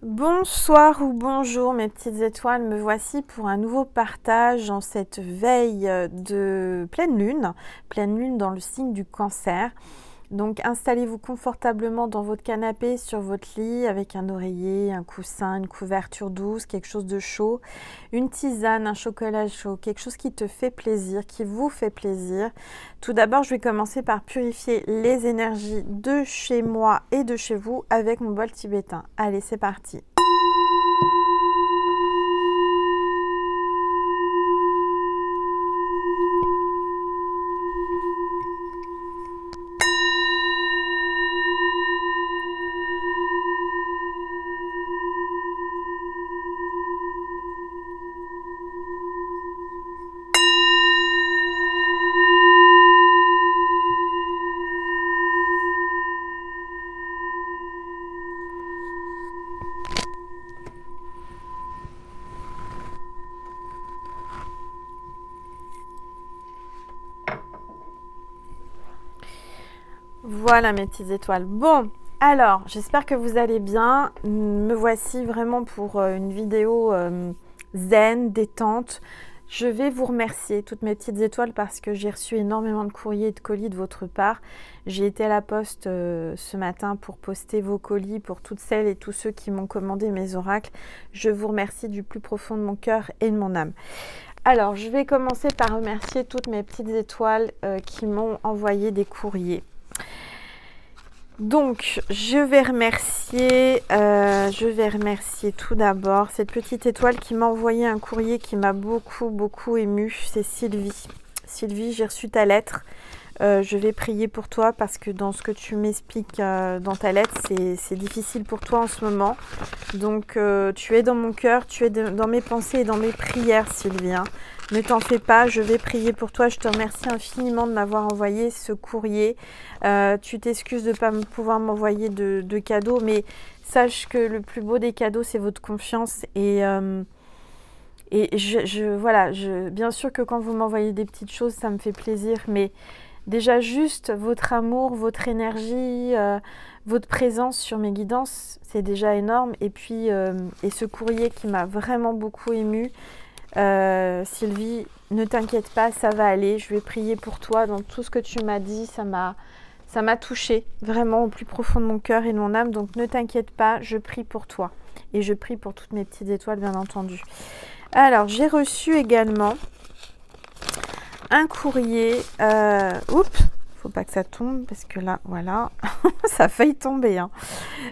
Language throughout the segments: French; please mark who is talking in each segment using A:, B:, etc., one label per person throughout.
A: Bonsoir ou bonjour mes petites étoiles, me voici pour un nouveau partage en cette veille de pleine lune dans le signe du Cancer. Donc installez-vous confortablement dans votre canapé, sur votre lit, avec un oreiller, un coussin, une couverture douce, quelque chose de chaud, une tisane, un chocolat chaud, quelque chose qui te fait plaisir, qui vous fait plaisir. Tout d'abord, je vais commencer par purifier les énergies de chez moi et de chez vous avec mon bol tibétain. Allez, c'est parti. Voilà mes petites étoiles. Bon, alors, j'espère que vous allez bien. Me voici vraiment pour une vidéo zen, détente. Je vais vous remercier, toutes mes petites étoiles, parce que j'ai reçu énormément de courriers et de colis de votre part. J'ai été à la poste ce matin pour poster vos colis pour toutes celles et tous ceux qui m'ont commandé mes oracles. Je vous remercie du plus profond de mon cœur et de mon âme. Alors, je vais commencer par remercier toutes mes petites étoiles qui m'ont envoyé des courriers. Donc, je vais remercier tout d'abord cette petite étoile qui m'a envoyé un courrier qui m'a beaucoup émue. C'est Sylvie. Sylvie, j'ai reçu ta lettre. Je vais prier pour toi parce que dans ce que tu m'expliques dans ta lettre, c'est difficile pour toi en ce moment. Donc, tu es dans mon cœur, tu es dans mes pensées et dans mes prières, Sylvie. Hein. Ne t'en fais pas, je vais prier pour toi. Je te remercie infiniment de m'avoir envoyé ce courrier. Tu t'excuses de ne pas pouvoir m'envoyer de cadeaux, mais sache que le plus beau des cadeaux, c'est votre confiance. Et bien sûr que quand vous m'envoyez des petites choses, ça me fait plaisir, mais déjà juste votre amour, votre énergie, votre présence sur mes guidances, c'est déjà énorme. Et puis, et ce courrier qui m'a vraiment beaucoup émue, Sylvie, ne t'inquiète pas, ça va aller. Je vais prier pour toi. Dans tout ce que tu m'as dit, ça m'a touchée vraiment au plus profond de mon cœur et de mon âme. Donc ne t'inquiète pas, je prie pour toi. Et je prie pour toutes mes petites étoiles, bien entendu. Alors, j'ai reçu également un courrier. Oups, faut pas que ça tombe parce que là, voilà, ça a failli tomber. Hein.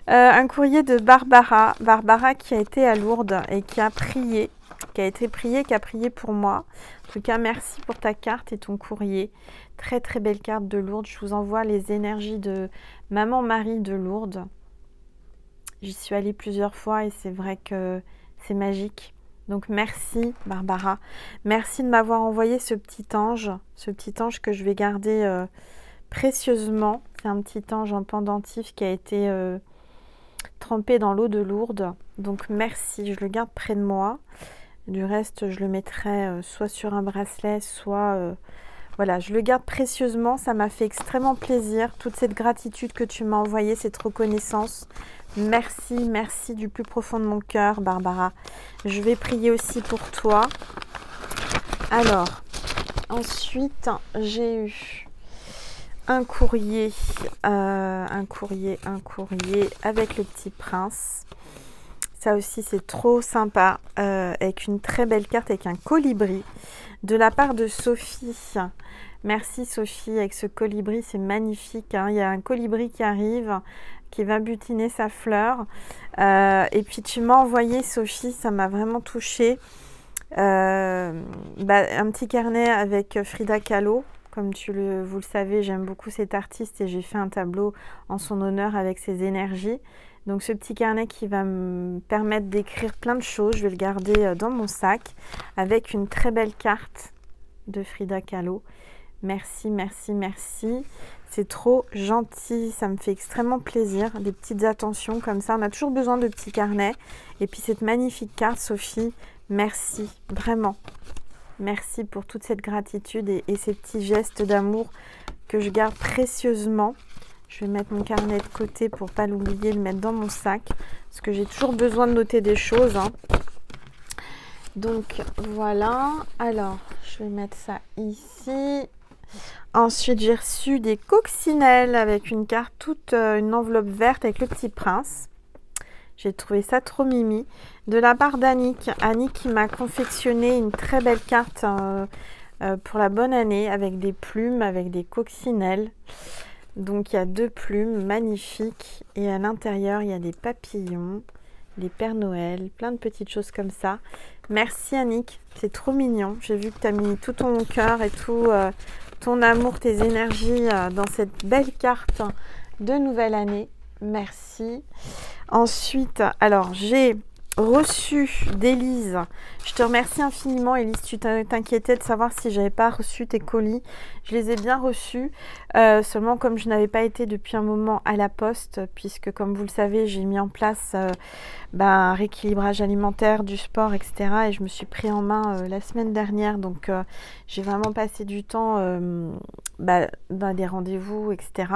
A: Un courrier de Barbara. Barbara qui a été à Lourdes et qui a prié. Qui a prié pour moi. En tout cas, merci pour ta carte et ton courrier. Très belle carte de Lourdes. Je vous envoie les énergies de Maman Marie de Lourdes. J'y suis allée plusieurs fois et c'est vrai que c'est magique. Donc merci Barbara. Merci de m'avoir envoyé ce petit ange que je vais garder précieusement. C'est un petit ange en pendentif qui a été trempé dans l'eau de Lourdes. Donc merci, je le garde près de moi. Du reste, je le mettrai soit sur un bracelet, soit... voilà, je le garde précieusement. Ça m'a fait extrêmement plaisir. Toute cette gratitude que tu m'as envoyée, cette reconnaissance. Merci du plus profond de mon cœur, Barbara. Je vais prier aussi pour toi. Alors, ensuite, j'ai eu un courrier avec le petit prince. Ça aussi, c'est trop sympa, avec une très belle carte, avec un colibri, de la part de Sophie. Merci Sophie, avec ce colibri, c'est magnifique. Hein. Il y a un colibri qui arrive, qui va butiner sa fleur. Et puis tu m'as envoyé, Sophie, ça m'a vraiment touchée, un petit carnet avec Frida Kahlo. Comme vous le savez, j'aime beaucoup cet artiste et j'ai fait un tableau en son honneur avec ses énergies. Donc ce petit carnet qui va me permettre d'écrire plein de choses, je vais le garder dans mon sac avec une très belle carte de Frida Kahlo. Merci. C'est trop gentil, ça me fait extrêmement plaisir. Des petites attentions comme ça, on a toujours besoin de petits carnets. Et puis cette magnifique carte, Sophie, merci, vraiment. Merci pour toute cette gratitude et ces petits gestes d'amour que je garde précieusement. Je vais mettre mon carnet de côté pour pas l'oublier, le mettre dans mon sac. Parce que j'ai toujours besoin de noter des choses. Hein. Donc voilà. Alors, je vais mettre ça ici. Ensuite, j'ai reçu des coccinelles avec une carte, toute une enveloppe verte avec le petit prince. J'ai trouvé ça trop mimi. De la part d'Annick. Annick qui m'a confectionné une très belle carte pour la bonne année avec des plumes, avec des coccinelles. Donc, il y a 2 plumes magnifiques. Et à l'intérieur, il y a des papillons, des Pères Noël, plein de petites choses comme ça. Merci Annick, c'est trop mignon. J'ai vu que tu as mis tout ton cœur et tout ton amour, tes énergies dans cette belle carte de nouvelle année. Merci. Ensuite, alors j'ai reçu d'Élise. Je te remercie infiniment Élise, tu t'inquiétais de savoir si j'avais pas reçu tes colis. Je les ai bien reçus, seulement comme je n'avais pas été depuis un moment à la poste, puisque comme vous le savez, j'ai mis en place un rééquilibrage alimentaire, du sport, etc. Et je me suis pris en main la semaine dernière, donc j'ai vraiment passé du temps dans des rendez-vous, etc.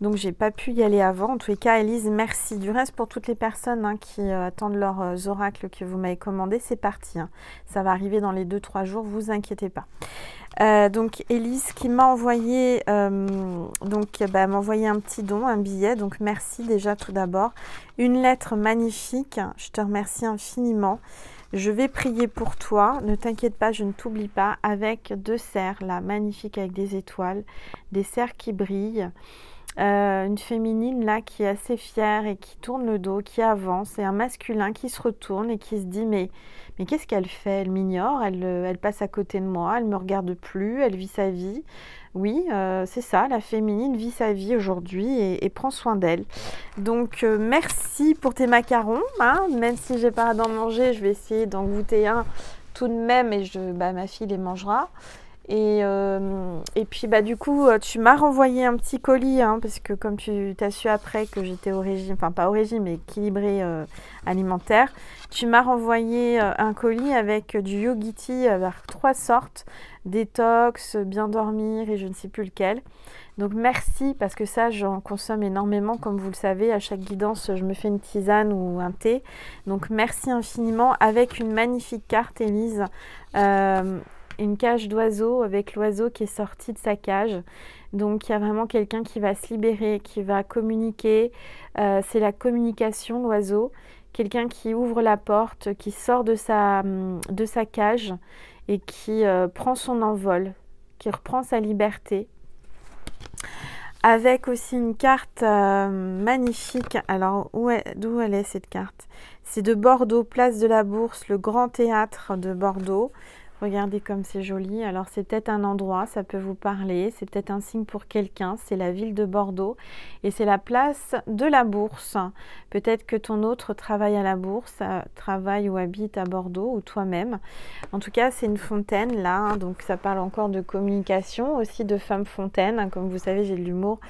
A: Donc j'ai pas pu y aller avant. En tous les cas, Élise, merci. Du reste, pour toutes les personnes qui attendent leurs oracles que vous m'avez commandés, c'est parti. Hein. Ça va arriver dans les 2-3 jours, vous inquiétez pas. Donc Élise qui m'a envoyé m'a envoyé un petit don, un billet, donc merci déjà tout d'abord. Une lettre magnifique, je te remercie infiniment. Je vais prier pour toi, ne t'inquiète pas, je ne t'oublie pas, avec 2 cerfs là, magnifiques avec des étoiles, des cerfs qui brillent. Une féminine là qui est assez fière et qui tourne le dos, qui avance, et un masculin qui se retourne et qui se dit mais qu'est-ce qu'elle fait? Elle m'ignore, elle passe à côté de moi, elle me regarde plus, elle vit sa vie. Oui, c'est ça, la féminine vit sa vie aujourd'hui et prend soin d'elle. Donc merci pour tes macarons, hein, même si j'ai pas d'en manger, je vais essayer d'en goûter un tout de même et ma fille les mangera. Et puis du coup tu m'as renvoyé un petit colis parce que comme tu t'as su après que j'étais au régime, enfin pas au régime mais équilibré alimentaire, tu m'as renvoyé un colis avec du Yogiti avec 3 sortes, détox, bien dormir et je ne sais plus lequel. Donc merci parce que ça j'en consomme énormément comme vous le savez, à chaque guidance je me fais une tisane ou un thé. Donc merci infiniment avec une magnifique carte Élise. Une cage d'oiseau avec l'oiseau qui est sorti de sa cage. Donc il y a vraiment quelqu'un qui va se libérer, qui va communiquer. C'est la communication, l'oiseau. Quelqu'un qui ouvre la porte, qui sort de sa cage et qui prend son envol, qui reprend sa liberté. Avec aussi une carte magnifique. Alors d'où elle est cette carte? C'est de Bordeaux, place de la Bourse, le grand théâtre de Bordeaux. Regardez comme c'est joli. Alors c'est peut-être un endroit, ça peut vous parler. C'est peut-être un signe pour quelqu'un. C'est la ville de Bordeaux et c'est la place de la Bourse. Peut-être que ton autre travaille à la Bourse, travaille ou habite à Bordeaux ou toi-même. En tout cas, c'est une fontaine là. Donc ça parle encore de communication, aussi de femme fontaine. Comme vous savez, j'ai de l'humour.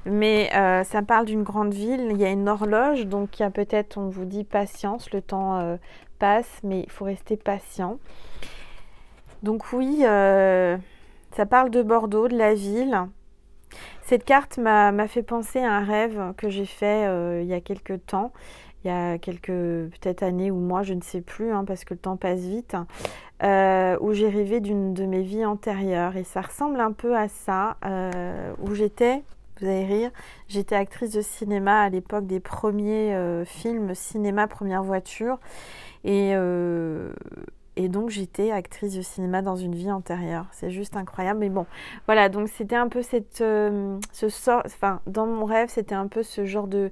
A: Mais ça parle d'une grande ville. Il y a une horloge. Donc il y a peut-être, on vous dit patience. Le temps passe, mais il faut rester patient. Donc oui, ça parle de Bordeaux, de la ville. Cette carte m'a fait penser à un rêve que j'ai fait il y a quelques temps, il y a quelques peut-être années ou mois, je ne sais plus, parce que le temps passe vite, où j'ai rêvé d'une de mes vies antérieures. Et ça ressemble un peu à ça, où j'étais, vous allez rire, j'étais actrice de cinéma à l'époque des premiers films cinéma première voiture. Et donc, j'étais actrice de cinéma dans une vie antérieure. C'est juste incroyable. Mais bon, voilà. Donc, c'était un peu dans mon rêve, c'était un peu ce genre de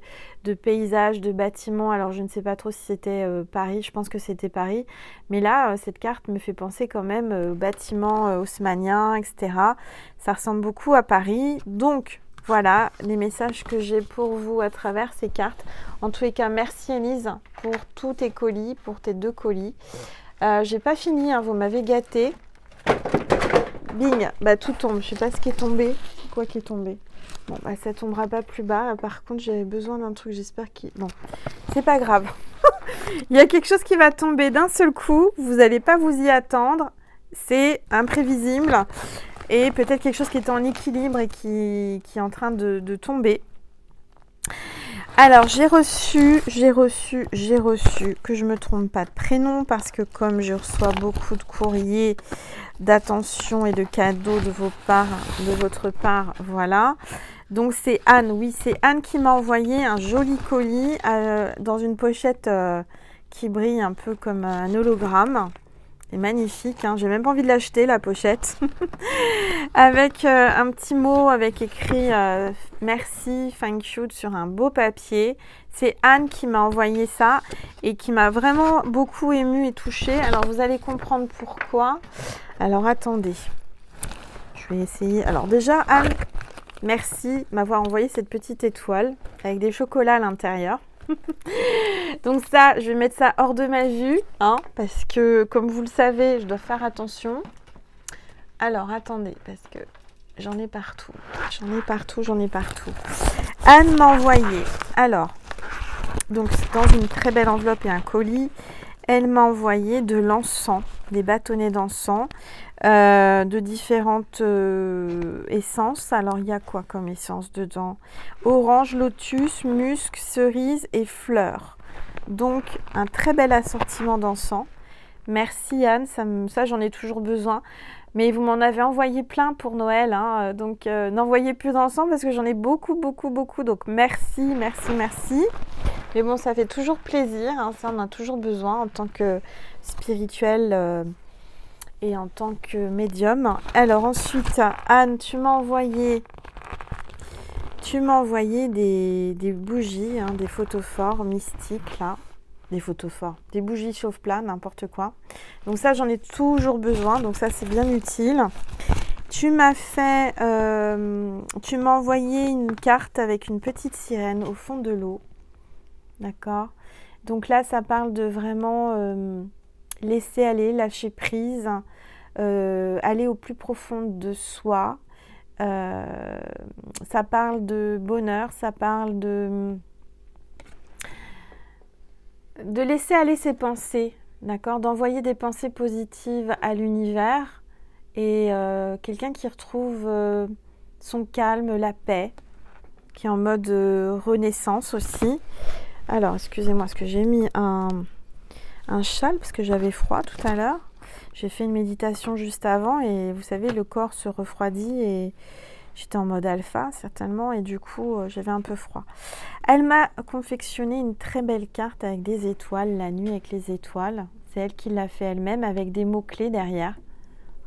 A: paysage, de bâtiment. Alors, je ne sais pas trop si c'était Paris. Je pense que c'était Paris. Mais là, cette carte me fait penser quand même aux bâtiments haussmanniens, etc. Ça ressemble beaucoup à Paris. Donc, voilà les messages que j'ai pour vous à travers ces cartes. En tous les cas, merci Élise pour tous tes colis, pour tes 2 colis. J'ai pas fini, vous m'avez gâté. Bing, tout tombe. Je sais pas ce qui est tombé. Quoi qui est tombé? Bon, ça tombera pas plus bas. Par contre, j'avais besoin d'un truc. J'espère qu'il... Bon, c'est pas grave. Il y a quelque chose qui va tomber d'un seul coup. Vous n'allez pas vous y attendre. C'est imprévisible. Et peut-être quelque chose qui est en équilibre et qui est en train de tomber. Alors, j'ai reçu, que je me trompe pas de prénom, parce que comme je reçois beaucoup de courriers d'attention et de cadeaux de votre part, voilà. Donc, c'est Anne, oui, c'est Anne qui m'a envoyé un joli colis dans une pochette qui brille un peu comme un hologramme. C'est magnifique, hein. J'ai même pas envie de l'acheter, la pochette. Avec un petit mot avec écrit merci, thank you sur un beau papier. C'est Anne qui m'a envoyé ça et qui m'a vraiment beaucoup émue et touchée. Alors vous allez comprendre pourquoi. Alors attendez, je vais essayer. Alors déjà Anne, merci de m'avoir envoyé cette petite étoile avec des chocolats à l'intérieur. Donc ça, je vais mettre ça hors de ma vue, hein, parce que comme vous le savez, je dois faire attention. Alors, attendez, parce que j'en ai partout. J'en ai partout. Anne m'a envoyé. Alors, donc dans une très belle enveloppe et un colis, elle m'a envoyé de l'encens, des bâtonnets d'encens, de différentes essences. Alors, il y a quoi comme essence dedans? Orange, lotus, musc, cerise et fleurs. Donc, un très bel assortiment d'encens. Merci Anne, ça j'en ai toujours besoin. Mais vous m'en avez envoyé plein pour Noël, hein, donc n'envoyez plus d'encens parce que j'en ai beaucoup. Donc merci. Mais bon, ça fait toujours plaisir, hein, ça on a toujours besoin en tant que spirituel et en tant que médium. Alors ensuite, Anne, tu m'as envoyé des bougies, hein, des photophores mystiques là. Des photophores, des bougies chauffe-plat, n'importe quoi. Donc ça, j'en ai toujours besoin, donc ça, c'est bien utile. Tu m'as envoyé une carte avec une petite sirène au fond de l'eau. D'accord? Donc là, ça parle de vraiment laisser aller, lâcher prise, aller au plus profond de soi. Ça parle de bonheur, ça parle de laisser aller ses pensées, d'accord, d'envoyer des pensées positives à l'univers et quelqu'un qui retrouve son calme, la paix, qui est en mode renaissance aussi. Alors, excusez-moi, parce que j'ai mis un châle parce que j'avais froid tout à l'heure. J'ai fait une méditation juste avant et vous savez, le corps se refroidit et j'étais en mode alpha certainement et du coup j'avais un peu froid. Elle m'a confectionné une très belle carte avec des étoiles, la nuit avec les étoiles. C'est elle qui l'a fait elle-même avec des mots-clés derrière.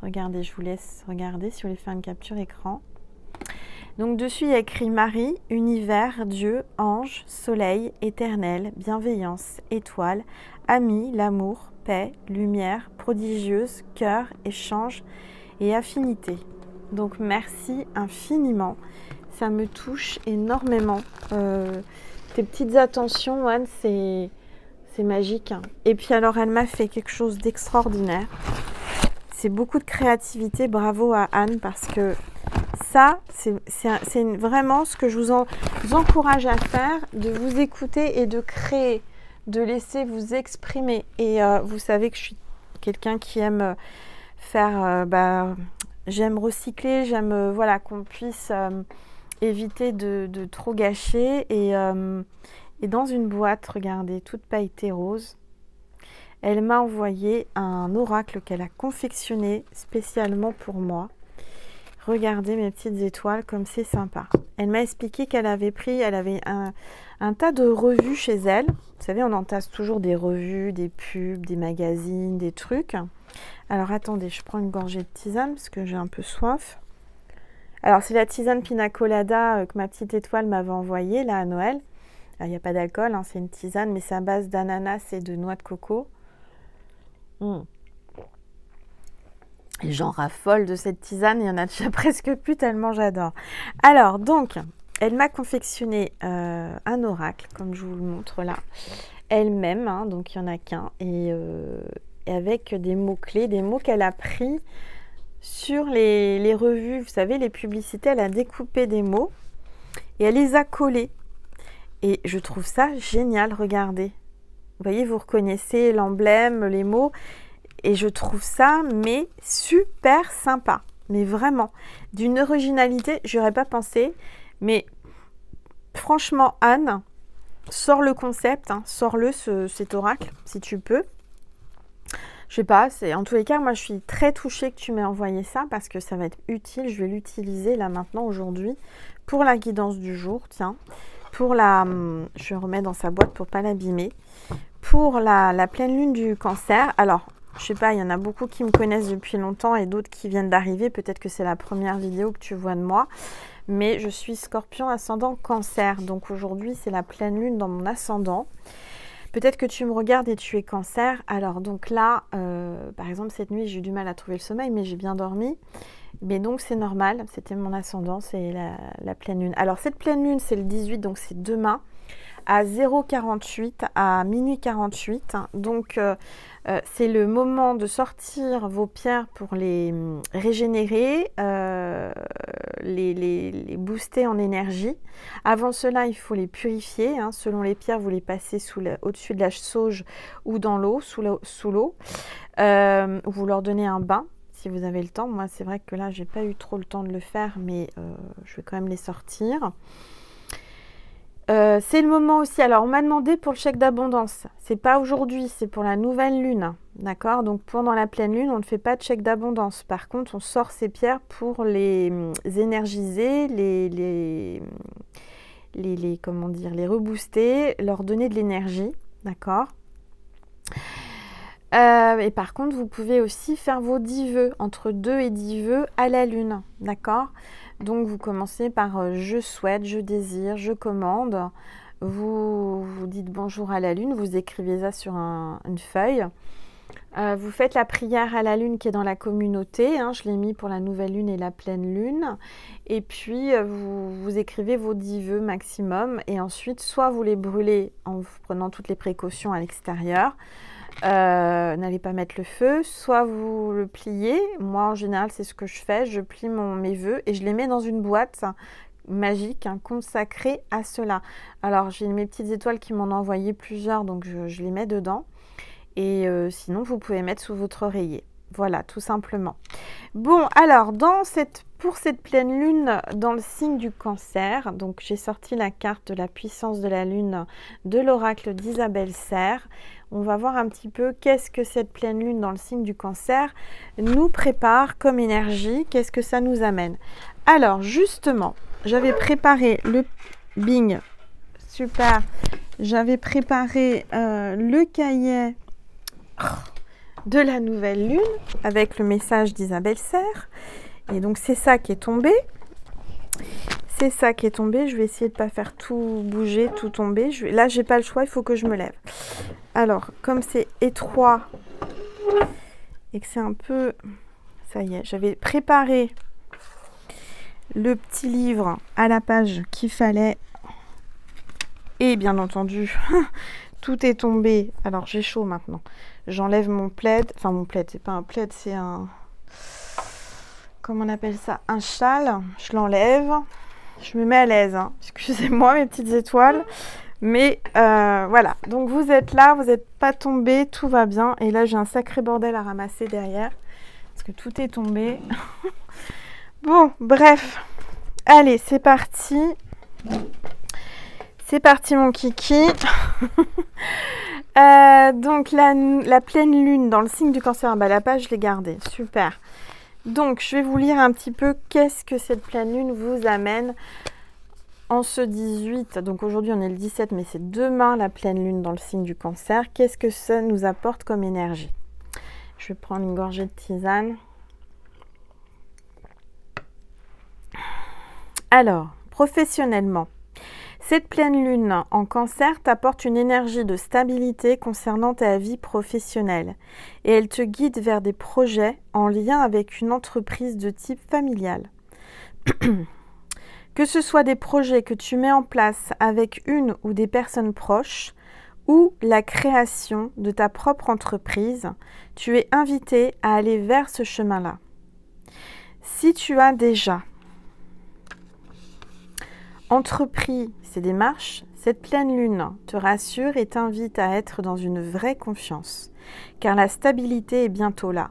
A: Regardez, je vous laisse regarder si vous voulez faire une capture écran. Donc dessus il y a écrit Marie, univers, Dieu, ange, soleil, éternel, bienveillance, étoile, ami, l'amour, paix, lumière, prodigieuse, cœur, échange et affinité. Donc merci infiniment, ça me touche énormément. Tes petites attentions, Anne, c'est magique. Et puis alors, elle m'a fait quelque chose d'extraordinaire. C'est beaucoup de créativité, bravo à Anne, parce que ça, c'est vraiment ce que je vous encourage à faire, de vous écouter et de créer, de laisser vous exprimer. Et vous savez que je suis quelqu'un qui aime faire... j'aime recycler, j'aime voilà, qu'on puisse éviter de trop gâcher. Et dans une boîte, regardez, toute pailletée rose, elle m'a envoyé un oracle qu'elle a confectionné spécialement pour moi. Regardez mes petites étoiles, comme c'est sympa. Elle m'a expliqué qu'elle avait un tas de revues chez elle. Vous savez, on entasse toujours des revues, des pubs, des magazines, des trucs. Alors attendez, je prends une gorgée de tisane parce que j'ai un peu soif. Alors c'est la tisane Pina Colada que ma petite étoile m'avait envoyée là à Noël. Il n'y a pas d'alcool, hein, c'est une tisane, mais c'est à base d'ananas et de noix de coco. Et j'en raffole de cette tisane, il y en a déjà presque plus tellement j'adore. Alors donc, elle m'a confectionné un oracle, comme je vous le montre là, elle-même, hein, donc il n'y en a qu'un, et avec des mots-clés, des mots qu'elle a pris sur les revues, vous savez, les publicités, elle a découpé des mots et elle les a collés. Et je trouve ça génial, regardez. Vous voyez, vous reconnaissez l'emblème, les mots, et je trouve ça, mais super sympa. Mais vraiment, d'une originalité, j'aurais pas pensé, mais franchement, Anne, sors le concept, hein, sors-le, cet oracle, si tu peux. Je sais pas, en tous les cas, moi je suis très touchée que tu m'aies envoyé ça parce que ça va être utile. Je vais l'utiliser là maintenant, aujourd'hui, pour la guidance du jour, tiens. Pour la... Je remets dans sa boîte pour pas l'abîmer. Pour la pleine lune du Cancer, alors, je sais pas, il y en a beaucoup qui me connaissent depuis longtemps et d'autres qui viennent d'arriver. Peut-être que c'est la première vidéo que tu vois de moi. Mais je suis Scorpion ascendant Cancer. Donc aujourd'hui, c'est la pleine lune dans mon ascendant. Peut-être que tu me regardes et tu es Cancer. Alors donc là, par exemple, cette nuit, j'ai eu du mal à trouver le sommeil, mais j'ai bien dormi. Mais donc c'est normal, c'était mon ascendant, c'est la pleine lune. Alors cette pleine lune, c'est le 18, donc c'est demain, à 0h48, à minuit 48. Donc c'est le moment de sortir vos pierres pour les régénérer, les booster en énergie. Avant cela, il faut les purifier. Hein. Selon les pierres, vous les passez au-dessus de la sauge ou dans l'eau, sous l'eau. Vous leur donnez un bain si vous avez le temps. Moi, c'est vrai que là, j'ai pas eu trop le temps de le faire, mais je vais quand même les sortir. C'est le moment aussi. Alors, on m'a demandé pour le chèque d'abondance. C'est pas aujourd'hui, c'est pour la nouvelle lune. D'accord? Donc, pendant la pleine lune, on ne fait pas de chèque d'abondance. Par contre, on sort ces pierres pour les énergiser, comment dire, les rebooster, leur donner de l'énergie. D'accord? Et par contre, vous pouvez aussi faire vos 10 vœux, entre 2 et 10 vœux à la lune. D'accord? Donc, vous commencez par je souhaite, je désire, je commande. Vous dites bonjour à la lune, vous écrivez ça sur une feuille. Vous faites la prière à la lune qui est dans la communauté. Hein, je l'ai mis pour la nouvelle lune et la pleine lune. Et puis, vous écrivez vos 10 vœux maximum. Et ensuite, soit vous les brûlez en prenant toutes les précautions à l'extérieur. N'allez pas mettre le feu, soit vous le pliez. Moi en général c'est ce que je fais, je plie mes vœux et je les mets dans une boîte magique, hein, consacrée à cela. Alors j'ai mes petites étoiles qui m'en ont envoyé plusieurs, donc je les mets dedans. Et sinon vous pouvez mettre sous votre oreiller. Voilà, tout simplement. Bon, alors pour cette pleine lune dans le signe du Cancer, donc j'ai sorti la carte de la puissance de la lune de l'oracle d'Isabelle Serre. On va voir un petit peu qu'est-ce que cette pleine lune dans le signe du Cancer nous prépare comme énergie, qu'est-ce que ça nous amène. Alors justement, j'avais préparé le bing, super, j'avais préparé le cahier de la nouvelle lune avec le message d'Isabelle Serre. Et donc c'est ça qui est tombé. C'est ça qui est tombé. Je vais essayer de ne pas faire tout bouger, tout tomber. Là, j'ai pas le choix, il faut que je me lève. Alors, comme c'est étroit et que c'est un peu... Ça y est, j'avais préparé le petit livre à la page qu'il fallait. Et bien entendu, tout est tombé. Alors, j'ai chaud maintenant. J'enlève mon plaid. Enfin, mon plaid, c'est pas un plaid, c'est un... Comment on appelle ça? Un châle. Je l'enlève. Je me mets à l'aise. Hein. Excusez-moi, mes petites étoiles. Mais voilà. Donc, vous êtes là. Vous n'êtes pas tombés. Tout va bien. Et là, j'ai un sacré bordel à ramasser derrière. Parce que tout est tombé. Bon, bref. Allez, c'est parti. C'est parti, mon kiki. Donc, la pleine lune dans le signe du Cancer. Bah, la page, je l'ai gardée. Super. Donc, je vais vous lire un petit peu qu'est-ce que cette pleine lune vous amène en ce 18. Donc, aujourd'hui, on est le 17, mais c'est demain la pleine lune dans le signe du Cancer. Qu'est-ce que ça nous apporte comme énergie? Je vais prendre une gorgée de tisane. Alors, professionnellement, cette pleine lune en Cancer t'apporte une énergie de stabilité concernant ta vie professionnelle et elle te guide vers des projets en lien avec une entreprise de type familial. Que ce soit des projets que tu mets en place avec une ou des personnes proches ou la création de ta propre entreprise, tu es invité à aller vers ce chemin-là. Si tu as déjà entrepris ces démarches, cette pleine lune te rassure et t'invite à être dans une vraie confiance, car la stabilité est bientôt là.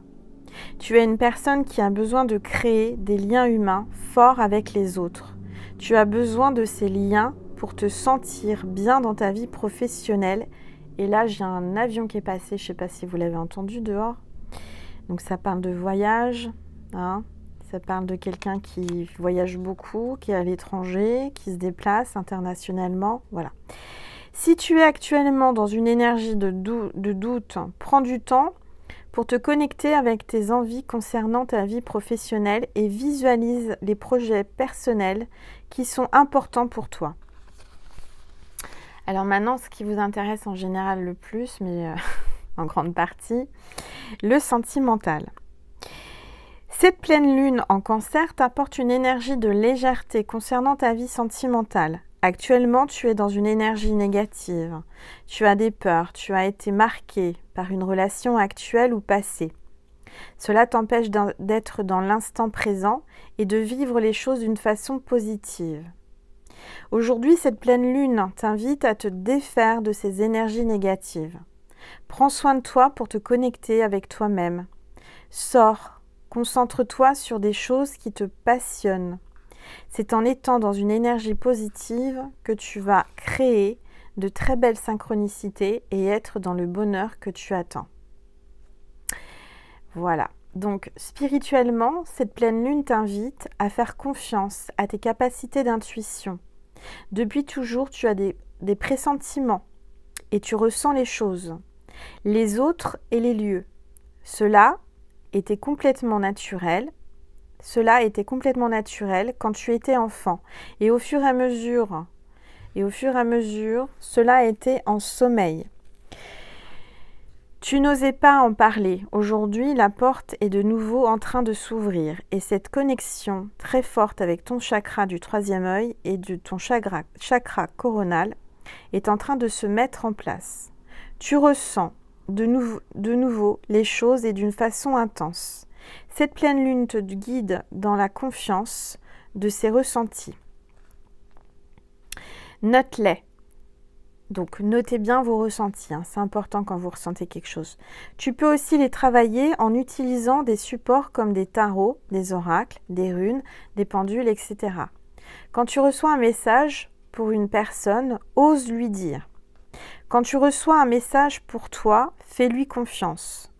A: Tu es une personne qui a besoin de créer des liens humains forts avec les autres. Tu as besoin de ces liens pour te sentir bien dans ta vie professionnelle. Et là, j'ai un avion qui est passé, je ne sais pas si vous l'avez entendu dehors. Donc ça parle de voyage, hein. Ça parle de quelqu'un qui voyage beaucoup, qui est à l'étranger, qui se déplace internationalement, voilà. Si tu es actuellement dans une énergie de doute, prends du temps pour te connecter avec tes envies concernant ta vie professionnelle et visualise les projets personnels qui sont importants pour toi. Alors maintenant, ce qui vous intéresse en général le plus, mais en grande partie, le sentimental. Cette pleine lune en Cancer t'apporte une énergie de légèreté concernant ta vie sentimentale. Actuellement, tu es dans une énergie négative. Tu as des peurs, tu as été marqué par une relation actuelle ou passée. Cela t'empêche d'être dans l'instant présent et de vivre les choses d'une façon positive. Aujourd'hui, cette pleine lune t'invite à te défaire de ces énergies négatives. Prends soin de toi pour te connecter avec toi-même. Sors. Concentre-toi sur des choses qui te passionnent. C'est en étant dans une énergie positive que tu vas créer de très belles synchronicités et être dans le bonheur que tu attends. Voilà. Donc, spirituellement, cette pleine lune t'invite à faire confiance à tes capacités d'intuition. Depuis toujours, tu as des pressentiments et tu ressens les choses, les autres et les lieux. Cela était complètement naturel. Cela était complètement naturel quand tu étais enfant. Et au fur et à mesure, cela était en sommeil. Tu n'osais pas en parler. Aujourd'hui, la porte est de nouveau en train de s'ouvrir. Et cette connexion très forte avec ton chakra du troisième œil et de ton chakra coronal est en train de se mettre en place. Tu ressens de nouveau les choses et d'une façon intense. Cette pleine lune te guide dans la confiance de ces ressentis. Note-les. Donc, notez bien vos ressentis, hein. C'est important quand vous ressentez quelque chose. Tu peux aussi les travailler en utilisant des supports comme des tarots, des oracles, des runes, des pendules, etc. Quand tu reçois un message pour une personne, ose lui dire. Quand tu reçois un message pour toi, fais-lui confiance.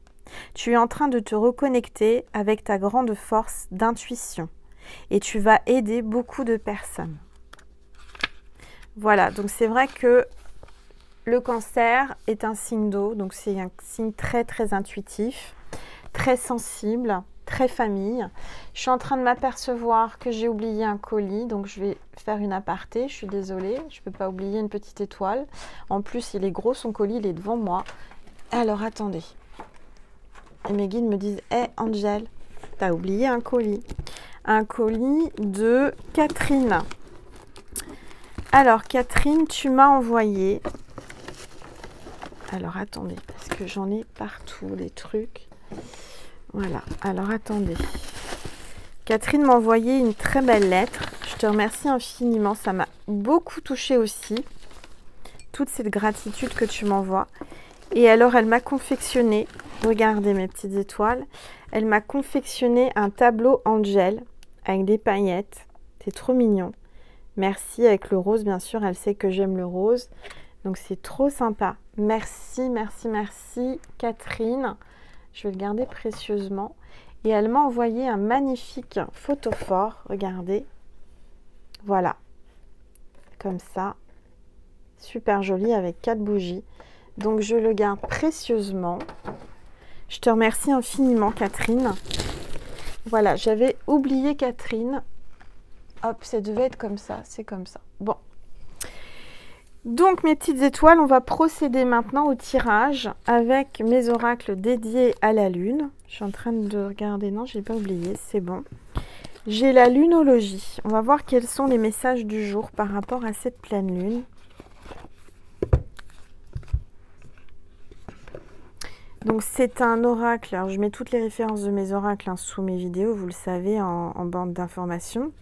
A: Tu es en train de te reconnecter avec ta grande force d'intuition et tu vas aider beaucoup de personnes. Voilà, donc c'est vrai que le Cancer est un signe d'eau, donc c'est un signe très très intuitif, très sensible, très famille. Je suis en train de m'apercevoir que j'ai oublié un colis, donc je vais faire une aparté, je suis désolée, je ne peux pas oublier une petite étoile. En plus, il est gros, son colis, il est devant moi. Alors, attendez. Et mes guides me disent « Hé, Angel, t'as oublié un colis. » Un colis de Catherine. Alors, Catherine, tu m'as envoyé... Alors, attendez, parce que j'en ai partout, des trucs. Voilà, alors attendez. Catherine m'a envoyé une très belle lettre. Je te remercie infiniment, ça m'a beaucoup touchée aussi. Toute cette gratitude que tu m'envoies. Et alors, elle m'a confectionné, regardez mes petites étoiles, elle m'a confectionné un tableau Angel avec des paillettes. C'est trop mignon. Merci, avec le rose, bien sûr, elle sait que j'aime le rose. Donc, c'est trop sympa. Merci, merci, merci, Catherine. Je vais le garder précieusement. Et elle m'a envoyé un magnifique photophore. Regardez. Voilà. Comme ça. Super joli avec 4 bougies. Donc, je le garde précieusement. Je te remercie infiniment, Catherine. Voilà, j'avais oublié Catherine. Hop, ça devait être comme ça. C'est comme ça. Bon. Donc, mes petites étoiles, on va procéder maintenant au tirage avec mes oracles dédiés à la Lune. Je suis en train de regarder. Non, je n'ai pas oublié. C'est bon. J'ai la lunologie. On va voir quels sont les messages du jour par rapport à cette pleine Lune. Donc, c'est un oracle. Alors, je mets toutes les références de mes oracles sous mes vidéos, vous le savez, en bande d'informations.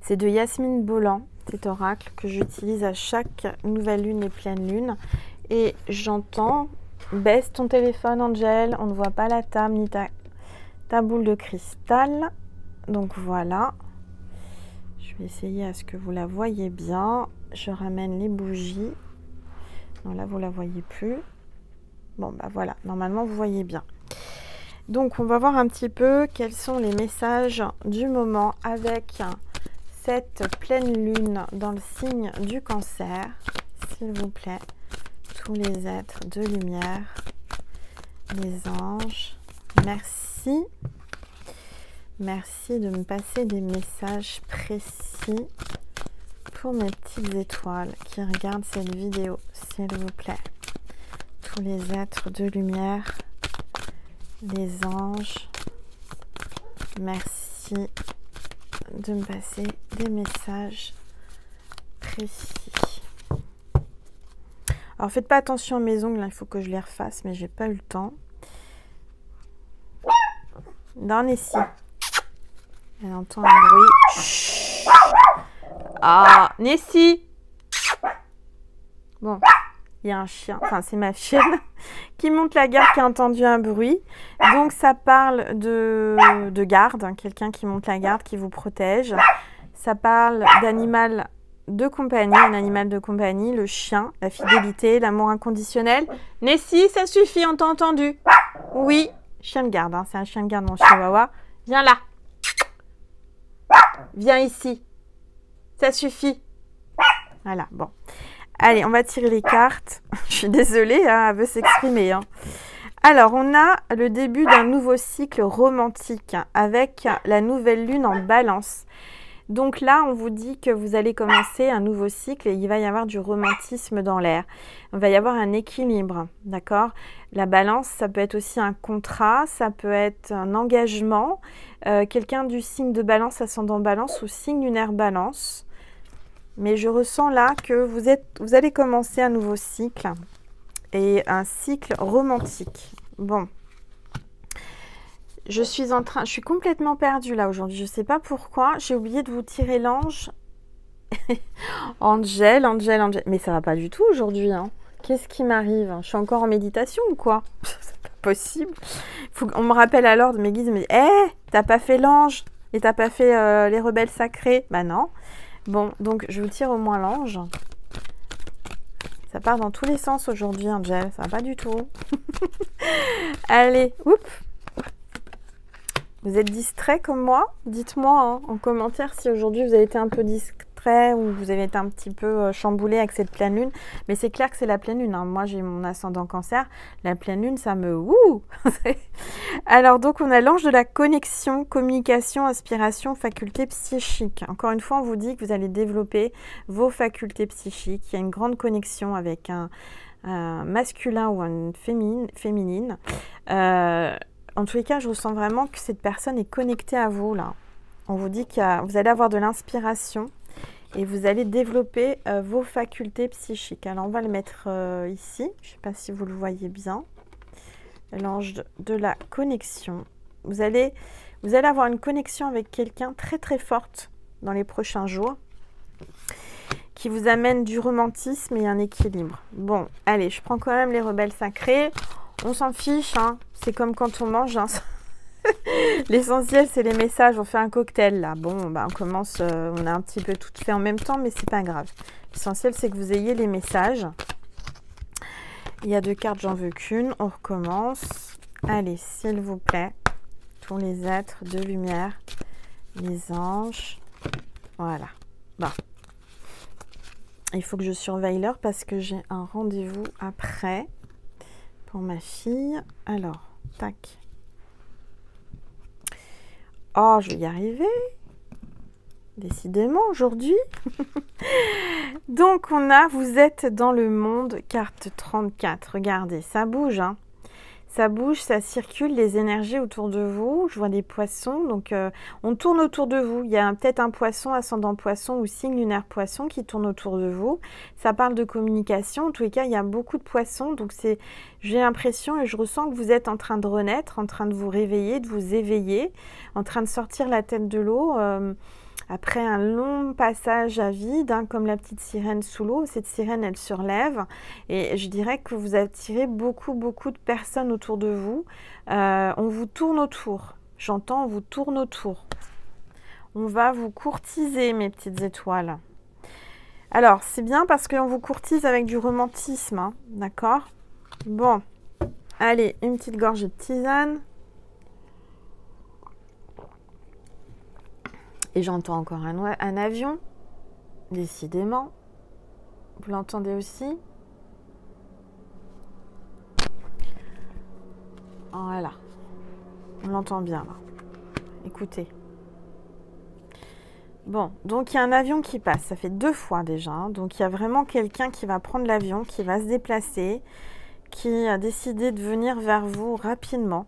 A: C'est de Yasmine Bolland, cet oracle que j'utilise à chaque nouvelle lune et pleine lune. Et j'entends, baisse ton téléphone, Angel, on ne voit pas la table ni ta boule de cristal. Donc voilà, je vais vais essayer à ce que vous la voyez bien. Je ramène les bougies. Non, là, vous la voyez plus. Bon, bah voilà, normalement, vous voyez bien. Donc, on va voir un petit peu quels sont les messages du moment avec cette pleine lune dans le signe du Cancer. S'il vous plaît, tous les êtres de lumière, les anges, merci. Merci de me passer des messages précis pour mes petites étoiles qui regardent cette vidéo, s'il vous plaît. Tous les êtres de lumière, les anges, merci de me passer des messages précis. Alors faites pas attention à mes ongles, hein, il faut que je les refasse, mais j'ai pas eu le temps. Dans Nessie, elle entend un bruit. Chut. Ah, Nessie. Bon, il y a un chien, enfin c'est ma chienne qui monte la garde, qui a entendu un bruit. Donc ça parle de garde, hein, quelqu'un qui monte la garde, qui vous protège. Ça parle d'animal de compagnie, un animal de compagnie, le chien, la fidélité, l'amour inconditionnel. Nessie, ça suffit, on t'a entendu. Oui, chien de garde, hein, c'est un chien de garde, mon chihuahua. Viens là. Viens ici. Ça suffit. Voilà, bon. Allez, on va tirer les cartes. Je suis désolée, hein, elle veut s'exprimer. Hein. Alors, on a le début d'un nouveau cycle romantique avec la nouvelle lune en Balance. Donc là, on vous dit que vous allez commencer un nouveau cycle et il va y avoir du romantisme dans l'air. Il va y avoir un équilibre, d'accord? La Balance, ça peut être aussi un contrat, ça peut être un engagement. Quelqu'un du signe de Balance, ascendant Balance ou signe lunaire Balance. Mais je ressens là que vous allez commencer un nouveau cycle et un cycle romantique. Bon. Je suis complètement perdue là aujourd'hui. Je ne sais pas pourquoi. J'ai oublié de vous tirer l'ange. Angèle. Mais ça va pas du tout aujourd'hui. Hein. Qu'est-ce qui m'arrive? Je suis encore en méditation ou quoi? C'est pas possible. Faut qu'on me rappelle à l'ordre. Mes guides me disent, t'as pas fait l'ange et t'as pas fait les rebelles sacrés? Bah non. Bon, donc je vous tire au moins l'ange. Ça part dans tous les sens aujourd'hui, Angèle. Ça va pas du tout. Allez, oups. Vous êtes distrait comme moi? Dites-moi hein, en commentaire si aujourd'hui vous avez été un peu distrait ou vous avez été un petit peu chamboulé avec cette pleine lune. Mais c'est clair que c'est la pleine lune. Hein. Moi, j'ai mon ascendant Cancer. La pleine lune, ça me... Ouh. Alors, donc, on a l'ange de la connexion, communication, inspiration, faculté psychique. Encore une fois, on vous dit que vous allez développer vos facultés psychiques. Il y a une grande connexion avec un masculin ou une féminine. En tous les cas, je ressens vraiment que cette personne est connectée à vous, là. On vous dit que vous allez avoir de l'inspiration et vous allez développer vos facultés psychiques. Alors, on va le mettre ici. Je ne sais pas si vous le voyez bien. L'ange de la connexion. Vous allez avoir une connexion avec quelqu'un très, très forte dans les prochains jours qui vous amène du romantisme et un équilibre. Bon, allez, je prends quand même les rebelles sacrés. On s'en fiche, hein. C'est comme quand on mange. Hein. L'essentiel, c'est les messages. On fait un cocktail, là. Bon, bah, on commence, on a un petit peu tout fait en même temps, mais c'est pas grave. L'essentiel, c'est que vous ayez les messages. Il y a 2 cartes, j'en veux qu'une. On recommence. Allez, s'il vous plaît. Tous les êtres de lumière. Les anges. Voilà. Bon. Il faut que je surveille l'heure parce que j'ai un rendez-vous après. Pour ma fille. Alors, tac. Oh, je vais y arriver. Décidément, aujourd'hui. Donc, vous êtes dans le monde, carte 34. Regardez, ça bouge, hein. Ça bouge, ça circule, les énergies autour de vous. Je vois des poissons, donc on tourne autour de vous. Il y a peut-être un poisson, ascendant poisson ou signe lunaire poisson qui tourne autour de vous. Ça parle de communication. En tous les cas, il y a beaucoup de poissons. Donc j'ai l'impression et je ressens que vous êtes en train de renaître, en train de vous réveiller, de vous éveiller, en train de sortir la tête de l'eau. Après un long passage à vide, hein, comme la petite sirène sous l'eau, cette sirène, elle se relève. Et je dirais que vous attirez beaucoup de personnes autour de vous. On vous tourne autour. J'entends, on vous tourne autour. On va vous courtiser, mes petites étoiles. Alors, c'est bien parce qu'on vous courtise avec du romantisme, hein, d'accord? Bon, allez, une petite gorgée de tisane. Et j'entends encore un avion, décidément. Vous l'entendez aussi? Voilà, on l'entend bien là. Écoutez. Bon, donc il y a un avion qui passe, ça fait 2 fois déjà. Hein. Donc il y a vraiment quelqu'un qui va prendre l'avion, qui va se déplacer, qui a décidé de venir vers vous rapidement,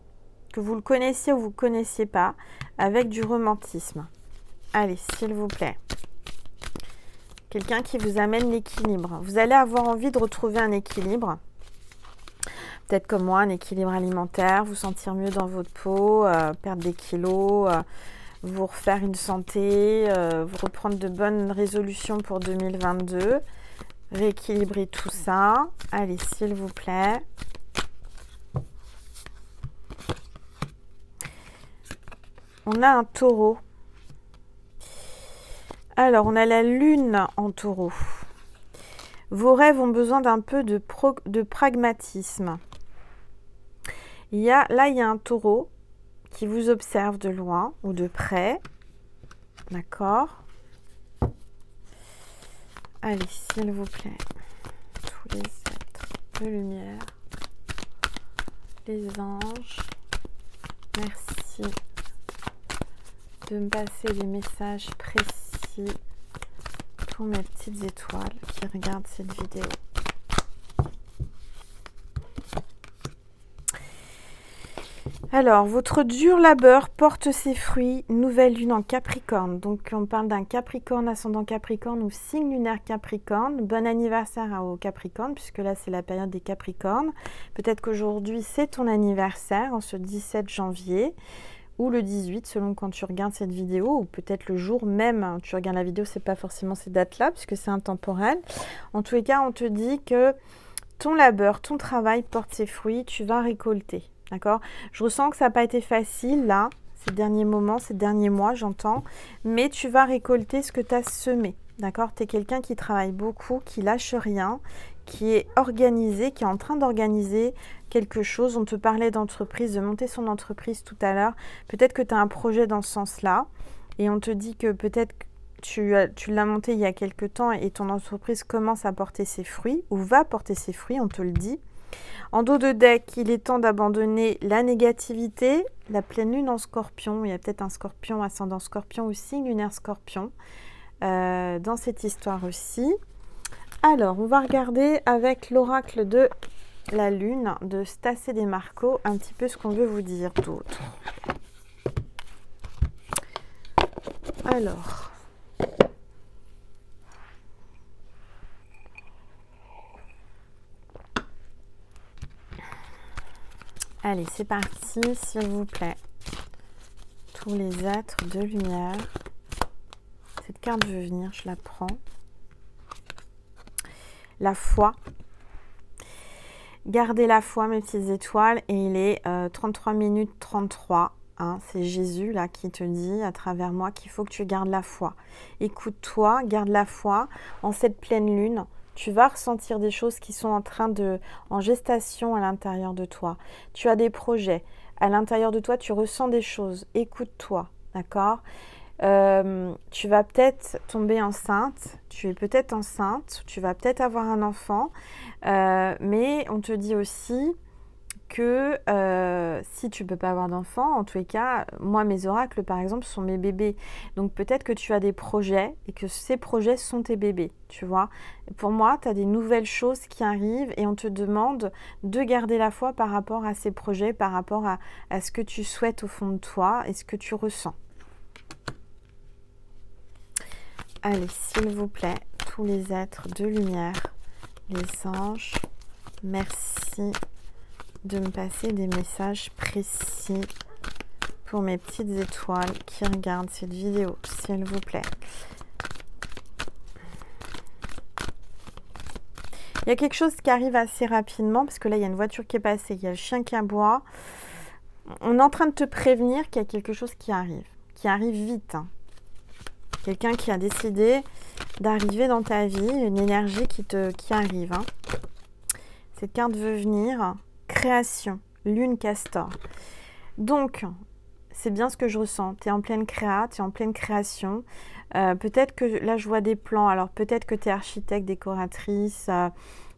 A: que vous le connaissiez ou vous ne connaissiez pas, avec du romantisme. Allez, s'il vous plaît. Quelqu'un qui vous amène l'équilibre. Vous allez avoir envie de retrouver un équilibre. Peut-être comme moi, un équilibre alimentaire, vous sentir mieux dans votre peau, perdre des kilos, vous refaire une santé, vous reprendre de bonnes résolutions pour 2022, rééquilibrer tout ça. Allez, s'il vous plaît. On a un taureau. Alors, on a la lune en taureau. Vos rêves ont besoin d'un peu de pragmatisme. Là, il y a un taureau qui vous observe de loin ou de près. D'accord? Allez, s'il vous plaît. Tous les êtres de lumière. Les anges. Merci de me passer des messages précis pour mes petites étoiles qui regardent cette vidéo. Alors, votre dur labeur porte ses fruits, nouvelle lune en Capricorne. Donc, on parle d'un Capricorne, ascendant Capricorne ou signe lunaire Capricorne. Bon anniversaire au Capricorne, puisque là, c'est la période des Capricornes. Peut-être qu'aujourd'hui, c'est ton anniversaire, en ce 17 janvier, ou le 18, selon quand tu regardes cette vidéo, ou peut-être le jour même, tu regardes la vidéo, c'est pas forcément ces dates-là, puisque c'est intemporel. En tous les cas, on te dit que ton labeur, ton travail porte ses fruits, tu vas récolter. D'accord? Je ressens que ça n'a pas été facile, là, ces derniers moments, ces derniers mois, j'entends. Mais tu vas récolter ce que tu as semé. D'accord? Tu es quelqu'un qui travaille beaucoup, qui lâche rien, qui est organisé, qui est en train d'organiser quelque chose. On te parlait d'entreprise, de monter son entreprise tout à l'heure. Peut-être que tu as un projet dans ce sens-là. Et on te dit que peut-être tu l'as monté il y a quelque temps et ton entreprise commence à porter ses fruits ou va porter ses fruits, on te le dit. En dos de deck, il est temps d'abandonner la négativité, la pleine lune en scorpion. Il y a peut-être un scorpion, ascendant scorpion ou signe lunaire scorpion dans cette histoire aussi. Alors, on va regarder avec l'oracle de la lune de Stacé Demarco un petit peu ce qu'on veut vous dire d'autre. Alors... Allez, c'est parti, s'il vous plaît. Tous les êtres de lumière. Cette carte veut venir, je la prends. La foi. Gardez la foi, mes petites étoiles. Et il est 33 minutes 33. Hein, c'est Jésus là qui te dit à travers moi qu'il faut que tu gardes la foi. Écoute-toi, garde la foi en cette pleine lune. Tu vas ressentir des choses qui sont en gestation à l'intérieur de toi. Tu as des projets. À l'intérieur de toi, tu ressens des choses. Écoute-toi, d'accord? Tu vas peut-être tomber enceinte. Tu es peut-être enceinte. Tu vas peut-être avoir un enfant. Mais on te dit aussi que si tu ne peux pas avoir d'enfant, en tous les cas, moi, mes oracles, par exemple, sont mes bébés. Donc, peut-être que tu as des projets et que ces projets sont tes bébés, tu vois. Pour moi, tu as des nouvelles choses qui arrivent et on te demande de garder la foi par rapport à ces projets, par rapport à ce que tu souhaites au fond de toi et ce que tu ressens. Allez, s'il vous plaît, tous les êtres de lumière, les anges, merci de me passer des messages précis pour mes petites étoiles qui regardent cette vidéo, s'il vous plaît. Il y a quelque chose qui arrive assez rapidement, parce que là, il y a une voiture qui est passée, il y a le chien qui aboie. On est en train de te prévenir qu'il y a quelque chose qui arrive vite. Hein. Quelqu'un qui a décidé d'arriver dans ta vie, une énergie qui arrive. Hein. Cette carte veut venir. Création, lune castor. Donc, c'est bien ce que je ressens. Tu es en pleine créa, tu es en pleine création. Peut-être que là, je vois des plans. Alors, peut-être que tu es architecte, décoratrice,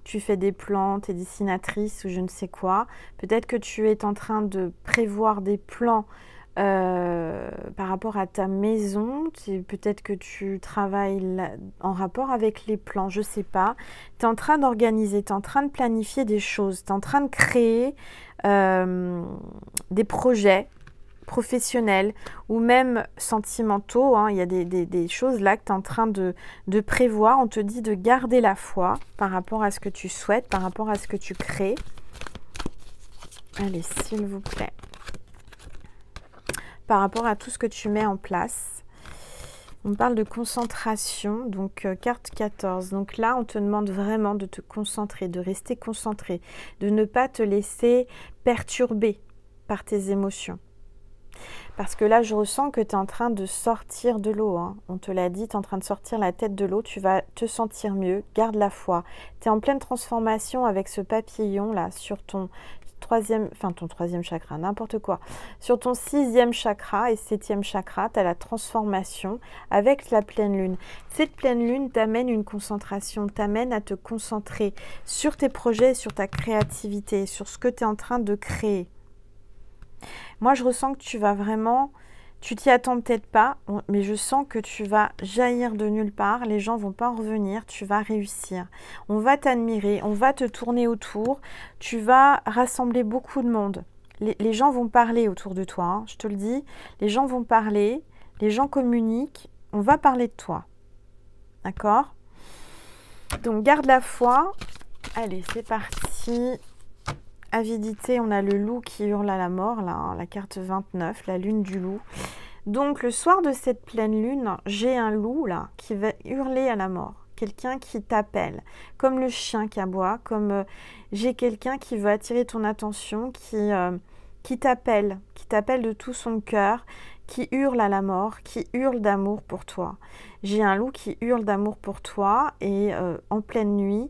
A: tu fais des plans, tu es dessinatrice ou je ne sais quoi. Peut-être que tu es en train de prévoir des plans par rapport à ta maison. Peut-être que tu travailles là, en rapport avec les plans, je ne sais pas. Tu es en train d'organiser, tu es en train de planifier des choses, tu es en train de créer des projets professionnels ou même sentimentaux. Hein. Il y a des choses là que tu es en train de prévoir. On te dit de garder la foi par rapport à ce que tu souhaites, par rapport à ce que tu crées. Allez, s'il vous plaît. Par rapport à tout ce que tu mets en place. On parle de concentration, donc carte 14. Donc là, on te demande vraiment de te concentrer, de rester concentré, de ne pas te laisser perturber par tes émotions. Parce que là, je ressens que tu es en train de sortir de l'eau. Hein. On te l'a dit, tu es en train de sortir la tête de l'eau. Tu vas te sentir mieux. Garde la foi. Tu es en pleine transformation avec ce papillon là sur ton troisième chakra, n'importe quoi. Sur ton 6e chakra et 7e chakra, tu as la transformation avec la pleine lune. Cette pleine lune t'amène une concentration, t'amène à te concentrer sur tes projets, sur ta créativité, sur ce que tu es en train de créer. Moi, je ressens que tu vas vraiment, tu t'y attends peut-être pas, mais je sens que tu vas jaillir de nulle part. Les gens vont pas en revenir, tu vas réussir. On va t'admirer, on va te tourner autour, tu vas rassembler beaucoup de monde. Les gens vont parler autour de toi, hein, je te le dis. Les gens vont parler, les gens communiquent, on va parler de toi. D'accord? Donc, garde la foi. Allez, c'est parti. Avidité, on a le loup qui hurle à la mort, là, hein, la carte 29, la lune du loup. Donc, le soir de cette pleine lune, j'ai un loup, là, qui va hurler à la mort. Quelqu'un qui t'appelle, comme le chien qui aboie, comme j'ai quelqu'un qui veut attirer ton attention, qui t'appelle de tout son cœur, qui hurle à la mort, qui hurle d'amour pour toi. J'ai un loup qui hurle d'amour pour toi et en pleine nuit,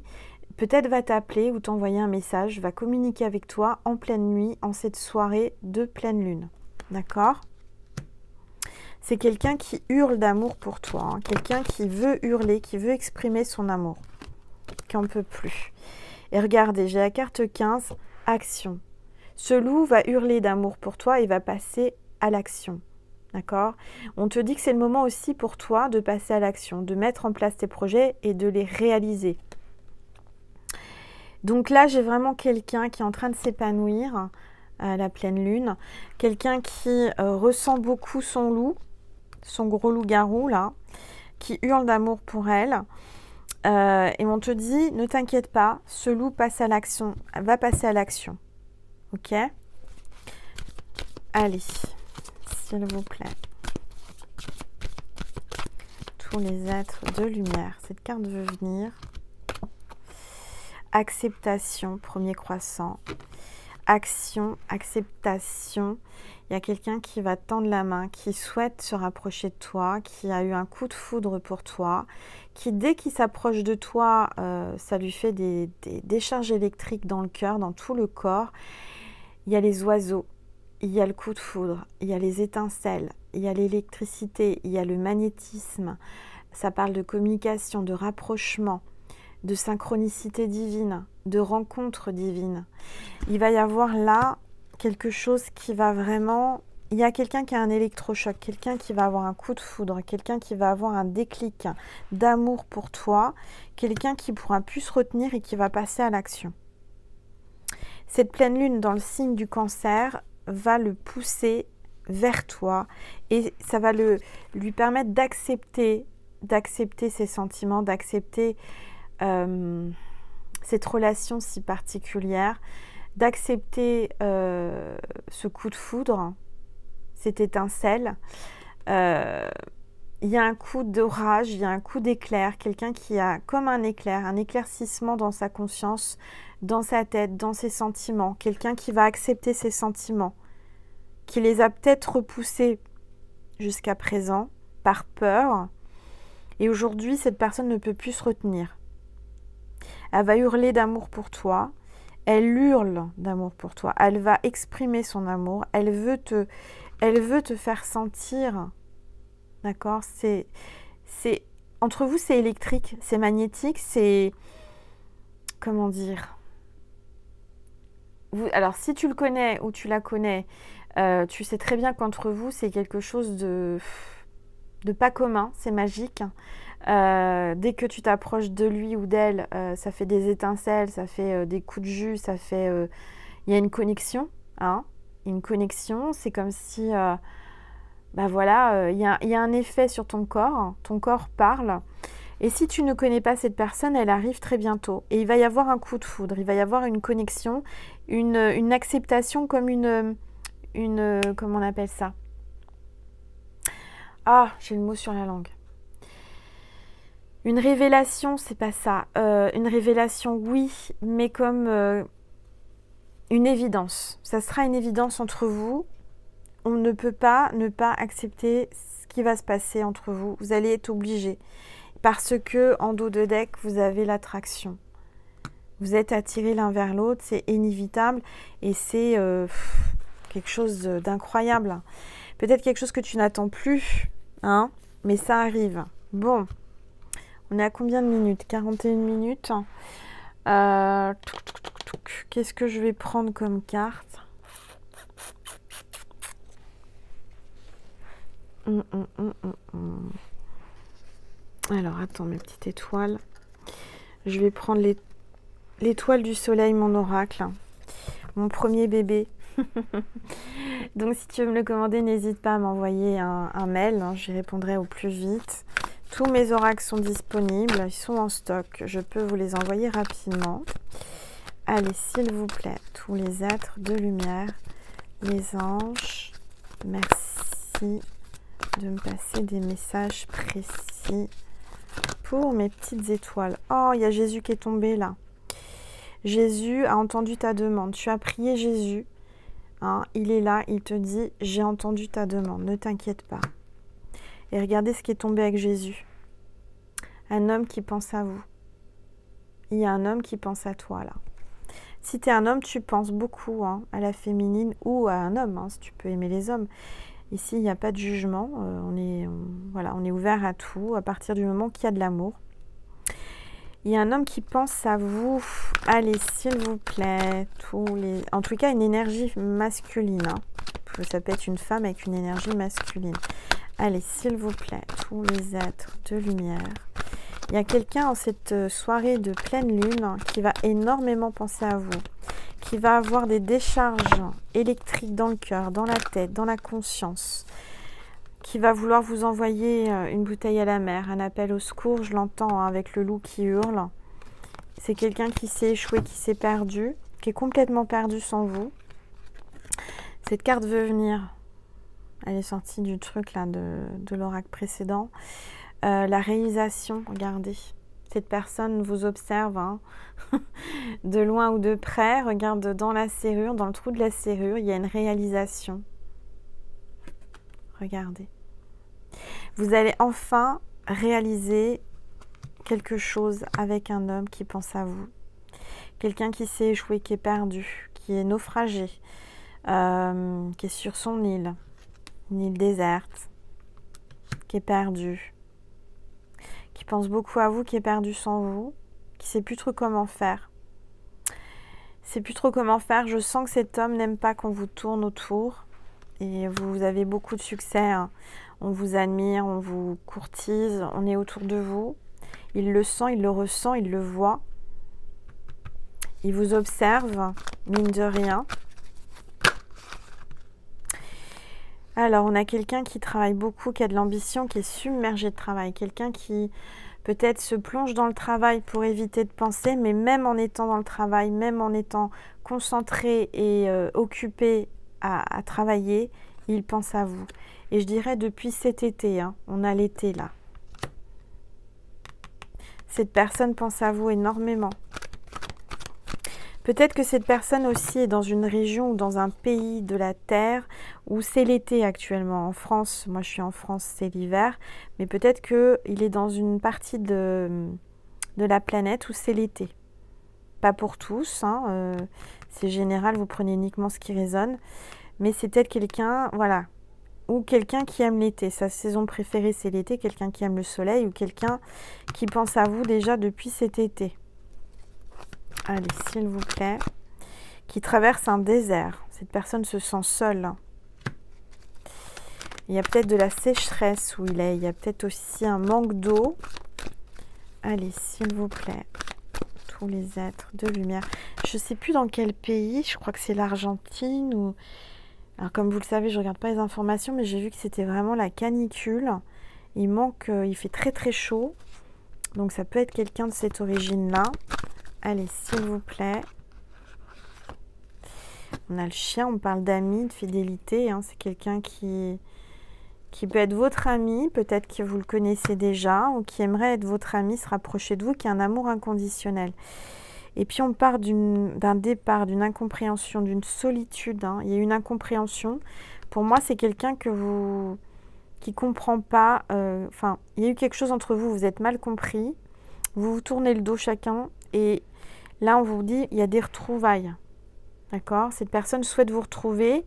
A: peut-être va t'appeler ou t'envoyer un message, va communiquer avec toi en pleine nuit, en cette soirée de pleine lune. D'accord? C'est quelqu'un qui hurle d'amour pour toi, hein, quelqu'un qui veut hurler, qui veut exprimer son amour, qui n'en peut plus. Et regardez, j'ai la carte 15, action. Ce loup va hurler d'amour pour toi et va passer à l'action. D'accord? On te dit que c'est le moment aussi pour toi de passer à l'action, de mettre en place tes projets et de les réaliser. Donc là, j'ai vraiment quelqu'un qui est en train de s'épanouir à la pleine lune. Quelqu'un qui ressent beaucoup son loup, son gros loup-garou là, qui hurle d'amour pour elle. Et on te dit, ne t'inquiète pas, ce loup passe à l'action, va passer à l'action. Ok? Allez, s'il vous plaît. Tous les êtres de lumière. Cette carte veut venir. Acceptation, premier croissant. Action, acceptation. Il y a quelqu'un qui va te tendre la main, qui souhaite se rapprocher de toi, qui a eu un coup de foudre pour toi, qui dès qu'il s'approche de toi, ça lui fait des décharges électriques dans le cœur, dans tout le corps. Il y a les oiseaux, il y a le coup de foudre, il y a les étincelles, il y a l'électricité, il y a le magnétisme. Ça parle de communication, de rapprochement, de synchronicité divine, de rencontre divine. Il va y avoir là quelque chose qui va vraiment... Il y a quelqu'un qui a un électrochoc, quelqu'un qui va avoir un coup de foudre, quelqu'un qui va avoir un déclic d'amour pour toi, quelqu'un qui pourra plus se retenir et qui va passer à l'action. Cette pleine lune dans le signe du Cancer va le pousser vers toi et ça va lui permettre d'accepter ses sentiments, d'accepter cette relation si particulière, d'accepter ce coup de foudre, cette étincelle. Il y a un coup d'orage, il y a un coup d'éclair, quelqu'un qui a comme un éclair, un éclaircissement dans sa conscience, dans sa tête, dans ses sentiments, quelqu'un qui va accepter ses sentiments, qui les a peut-être repoussés jusqu'à présent par peur, Et aujourd'hui, cette personne ne peut plus se retenir. Elle va hurler d'amour pour toi. Elle hurle d'amour pour toi. Elle va exprimer son amour. Elle veut te faire sentir. D'accord? Entre vous, c'est électrique, c'est magnétique, c'est... Comment dire? Alors, si tu le connais ou tu la connais, tu sais très bien qu'entre vous, c'est quelque chose de pas commun, c'est magique. Dès que tu t'approches de lui ou d'elle, ça fait des étincelles, ça fait des coups de jus, ça fait... Il y a une connexion, hein? Une connexion, c'est comme si... bah voilà, il y a un effet sur ton corps parle. Et si tu ne connais pas cette personne, elle arrive très bientôt. Et il va y avoir un coup de foudre, il va y avoir une connexion, une acceptation comme comment on appelle ça? Ah, j'ai le mot sur la langue. Une révélation, c'est pas ça. Une révélation, oui, mais comme une évidence. Ça sera une évidence entre vous. On ne peut pas ne pas accepter ce qui va se passer entre vous. Vous allez être obligé. Parce que en dos de deck, vous avez l'attraction. Vous êtes attirés l'un vers l'autre, c'est inévitable et c'est quelque chose d'incroyable. Peut-être quelque chose que tu n'attends plus, hein, mais ça arrive. Bon, on est à combien de minutes? 41 minutes. Qu'est-ce que je vais prendre comme carte? Alors, attends, mes petites étoiles. Je vais prendre l'étoile du soleil, mon oracle. Mon premier bébé. Donc, si tu veux me le commander, n'hésite pas à m'envoyer un mail. Hein, j'y répondrai au plus vite. Tous mes oracles sont disponibles. Ils sont en stock. Je peux vous les envoyer rapidement. Allez, s'il vous plaît, tous les êtres de lumière, les anges, merci de me passer des messages précis pour mes petites étoiles. Oh, il y a Jésus qui est tombé là. Jésus a entendu ta demande. Tu as prié Jésus. Hein, il est là, il te dit, j'ai entendu ta demande, ne t'inquiète pas. Et regardez ce qui est tombé avec Jésus. Un homme qui pense à vous. Il y a un homme qui pense à toi là. Si tu es un homme, tu penses beaucoup hein, à la féminine ou à un homme, hein, si tu peux aimer les hommes. Ici, il n'y a pas de jugement, on est ouvert à tout à partir du moment qu'il y a de l'amour. Il y a un homme qui pense à vous. Allez, s'il vous plaît, en tout cas, une énergie masculine. Hein. Ça peut être une femme avec une énergie masculine. Allez, s'il vous plaît, tous les êtres de lumière. Il y a quelqu'un en cette soirée de pleine lune qui va énormément penser à vous, qui va avoir des décharges électriques dans le cœur, dans la tête, dans la conscience, qui va vouloir vous envoyer une bouteille à la mer, un appel au secours, je l'entends hein, avec le loup qui hurle. C'est quelqu'un qui s'est échoué, qui s'est perdu, qui est complètement perdu sans vous. Cette carte veut venir. Elle est sortie du truc là de l'oracle précédent. La réalisation, regardez. Cette personne vous observe hein, de loin ou de près. Regarde dans la serrure, dans le trou de la serrure, il y a une réalisation. Regardez. Vous allez enfin réaliser quelque chose avec un homme qui pense à vous. Quelqu'un qui s'est échoué, qui est perdu, qui est naufragé, qui est sur son île, une île déserte, qui est perdu, qui pense beaucoup à vous, qui est perdu sans vous, qui ne sait plus trop comment faire. Sait plus trop comment faire. Je sens que cet homme n'aime pas qu'on vous tourne autour. Et vous avez beaucoup de succès. Hein. On vous admire, on vous courtise, on est autour de vous. Il le sent, il le ressent, il le voit. Il vous observe, mine de rien. Alors, on a quelqu'un qui travaille beaucoup, qui a de l'ambition, qui est submergé de travail. Quelqu'un qui peut-être se plonge dans le travail pour éviter de penser, mais même en étant dans le travail, même en étant concentré et occupé à travailler, il pense à vous. Et je dirais depuis cet été, hein, on a l'été là. Cette personne pense à vous énormément. Peut-être que cette personne aussi est dans une région ou dans un pays de la Terre où c'est l'été actuellement. En France, moi je suis en France, c'est l'hiver, mais peut-être qu'il est dans une partie de la planète où c'est l'été. Pas pour tous, hein, c'est général, vous prenez uniquement ce qui résonne, mais c'est peut-être quelqu'un, voilà, ou quelqu'un qui aime l'été. Sa saison préférée c'est l'été, quelqu'un qui aime le soleil ou quelqu'un qui pense à vous déjà depuis cet été. Allez, s'il vous plaît. Qui traverse un désert. Cette personne se sent seule. Il y a peut-être de la sécheresse où il est. Il y a peut-être aussi un manque d'eau. Allez, s'il vous plaît. Tous les êtres de lumière. Je ne sais plus dans quel pays. Je crois que c'est l'Argentine. Ou... Alors, comme vous le savez, je ne regarde pas les informations, mais j'ai vu que c'était vraiment la canicule. Il manque... il fait très très chaud. Donc, ça peut être quelqu'un de cette origine-là. Allez, s'il vous plaît. On a le chien, on parle d'amis, de fidélité. Hein. C'est quelqu'un qui peut être votre ami, peut-être que vous le connaissez déjà, ou qui aimerait être votre ami, se rapprocher de vous, qui a un amour inconditionnel. Et puis on part d'un départ, d'une incompréhension, d'une solitude. Hein. Il y a une incompréhension. Pour moi, c'est quelqu'un qui ne comprend pas. Enfin, il y a eu quelque chose entre vous, vous êtes mal compris. Vous vous tournez le dos chacun et là, on vous dit, il y a des retrouvailles. D'accord? Cette personne souhaite vous retrouver.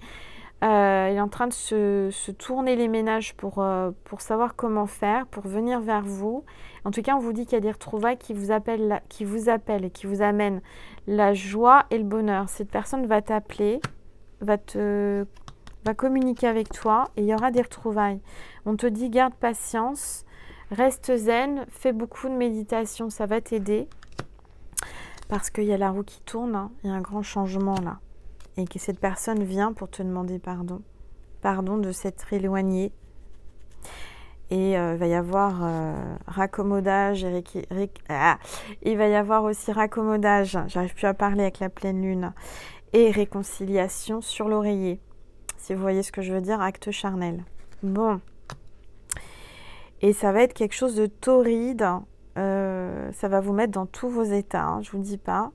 A: Elle est en train de se tourner les ménages pour savoir comment faire, pour venir vers vous. En tout cas, on vous dit qu'il y a des retrouvailles qui vous appellent et qui vous amènent la joie et le bonheur. Cette personne va t'appeler, va communiquer avec toi et il y aura des retrouvailles. On te dit, garde patience, reste zen, fais beaucoup de méditation, ça va t'aider. Parce qu'il y a la roue qui tourne, hein, il y a un grand changement là. Et que cette personne vient pour te demander pardon. Pardon de s'être éloigné. Et il va y avoir raccommodage. Il va y avoir aussi raccommodage. J'arrive plus à parler avec la pleine lune. Et réconciliation sur l'oreiller. Si vous voyez ce que je veux dire, acte charnel. Bon. Et ça va être quelque chose de torride. Ça va vous mettre dans tous vos états, hein, je vous dis pas.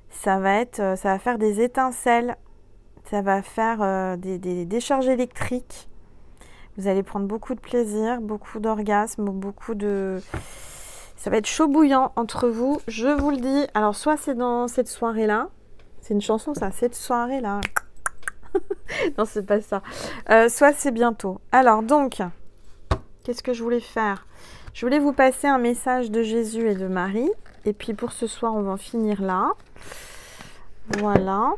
A: Ça va faire des étincelles, ça va faire des décharges électriques. Vous allez prendre beaucoup de plaisir, beaucoup d'orgasme, ça va être chaud bouillant entre vous, je vous le dis. Alors soit c'est dans cette soirée-là, c'est une chanson ça, cette soirée-là. Non, c'est pas ça. Soit c'est bientôt. Alors donc, qu'est-ce que je voulais faire ? Je voulais vous passer un message de Jésus et de Marie. Et puis pour ce soir, on va en finir là. Voilà.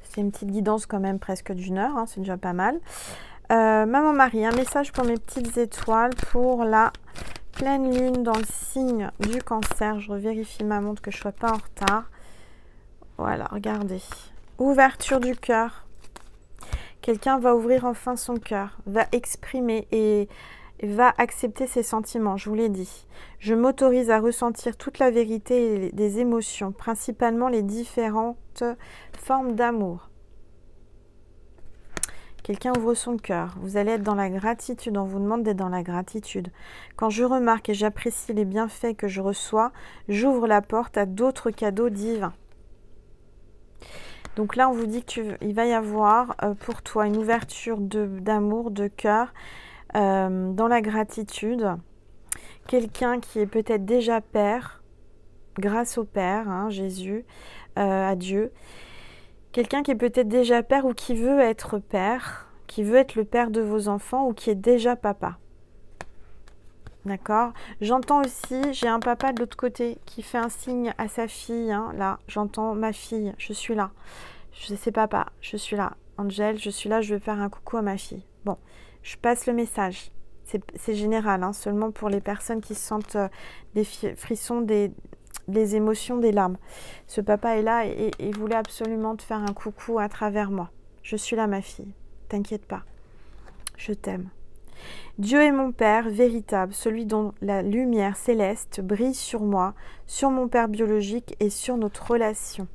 A: C'est une petite guidance quand même presque d'1 heure. Hein, c'est déjà pas mal. Maman Marie, un message pour mes petites étoiles pour la pleine lune dans le signe du Cancer. Je revérifie ma montre que je ne sois pas en retard. Voilà, regardez. Ouverture du cœur. Quelqu'un va ouvrir enfin son cœur, va exprimer et va accepter ses sentiments, je vous l'ai dit. Je m'autorise à ressentir toute la vérité des émotions, principalement les différentes formes d'amour. Quelqu'un ouvre son cœur. Vous allez être dans la gratitude. On vous demande d'être dans la gratitude. Quand je remarque et j'apprécie les bienfaits que je reçois, j'ouvre la porte à d'autres cadeaux divins. Donc là, on vous dit qu'il va y avoir pour toi une ouverture d'amour, de cœur, dans la gratitude. Quelqu'un qui est peut-être déjà père, grâce au Père, hein, Jésus, à Dieu. Quelqu'un qui est peut-être déjà père ou qui veut être père, qui veut être le père de vos enfants ou qui est déjà papa. D'accord? J'entends aussi, j'ai un papa de l'autre côté qui fait un signe à sa fille. Hein, là, j'entends ma fille, je suis là. Je sais papa, je suis là. Angèle, je suis là, je vais faire un coucou à ma fille. Bon, je passe le message. C'est général, hein, seulement pour les personnes qui sentent des frissons, des émotions, des larmes. Ce papa est là et il voulait absolument te faire un coucou à travers moi. Je suis là, ma fille. T'inquiète pas. Je t'aime. Dieu est mon Père véritable, celui dont la lumière céleste brille sur moi, sur mon Père biologique et sur notre relation.